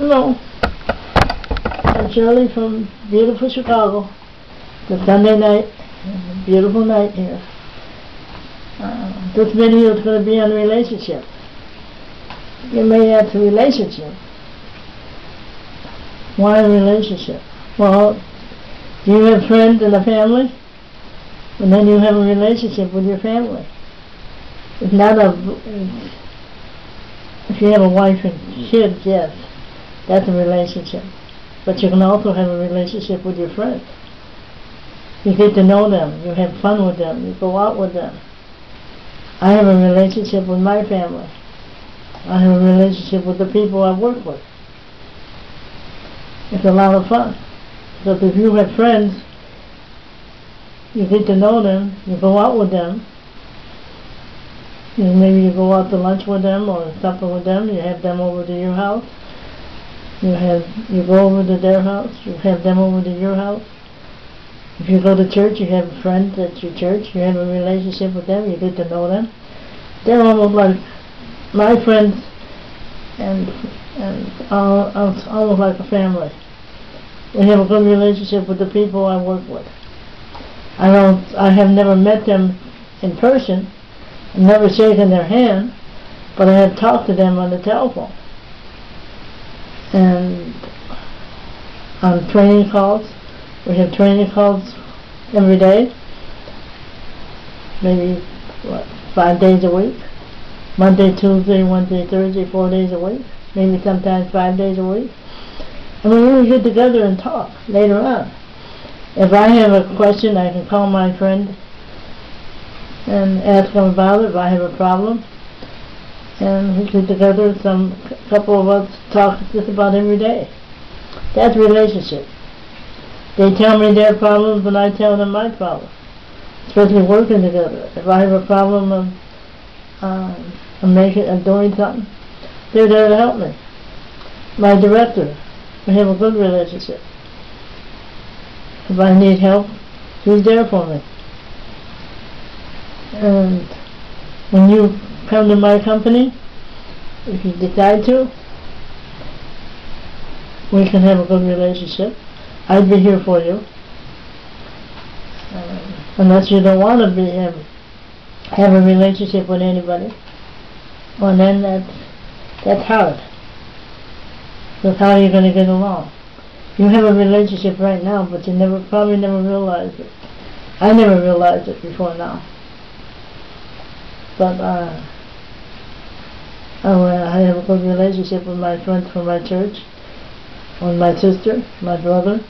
Hello, I'm Shirley from beautiful Chicago. It's Sunday night, beautiful night here. This video is going to be on relationship. You may ask relationship. Why relationship? Well, do you have friends in the family? And then you have a relationship with your family. It's not if you have a wife and kids, yes, that's a relationship. But you can also have a relationship with your friends. You get to know them, you have fun with them, you go out with them. I have a relationship with my family. I have a relationship with the people I work with. It's a lot of fun. Because if you have friends, you get to know them, you go out with them. Maybe you go out to lunch with them or supper with them, you have them over to your house. You go over to their house, you have them over to your house. If you go to church, you have friends at your church, you have a relationship with them, you get to know them. They're almost like my friends and almost like a family. We have a good relationship with the people I work with. I have never met them in person, never shaken their hand, but I have talked to them on the telephone. And on training calls, we have training calls every day, maybe 5 days a week, Monday, Tuesday, Wednesday, Thursday, 4 days a week, maybe sometimes 5 days a week. And we really get together and talk later on. If I have a question, I can call my friend and ask him about it if I have a problem. And we get together, couple of us talk just about every day. That's relationship. They tell me their problems and I tell them my problems. Especially working together. If I have a problem of doing something, they're there to help me. My director, we have a good relationship. If I need help, he's there for me. And when you come to my company, if you decide to, we can have a good relationship. I'd be here for you. Unless you don't want to have a relationship with anybody, well then that's hard. Because how are you going to get along? You have a relationship right now, but you probably never realized it. I never realized it before now. But I have a good relationship with my friends from my church, with my sister, my brother.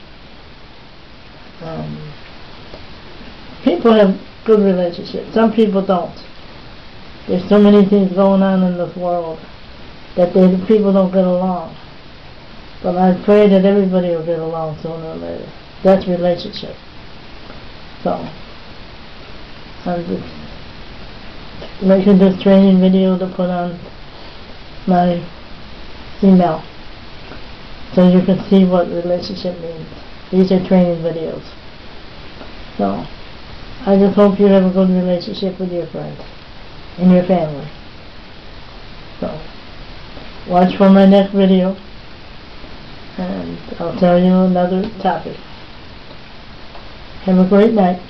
People have good relationships. Some people don't. There's so many things going on in this world that people don't get along. But I pray that everybody will get along sooner or later. That's relationship. So, I'm just making this training video to put on my email so you can see what relationship means. These are training videos. So, I just hope you have a good relationship with your friends and your family. So, watch for my next video and I'll tell you another topic. Have a great night.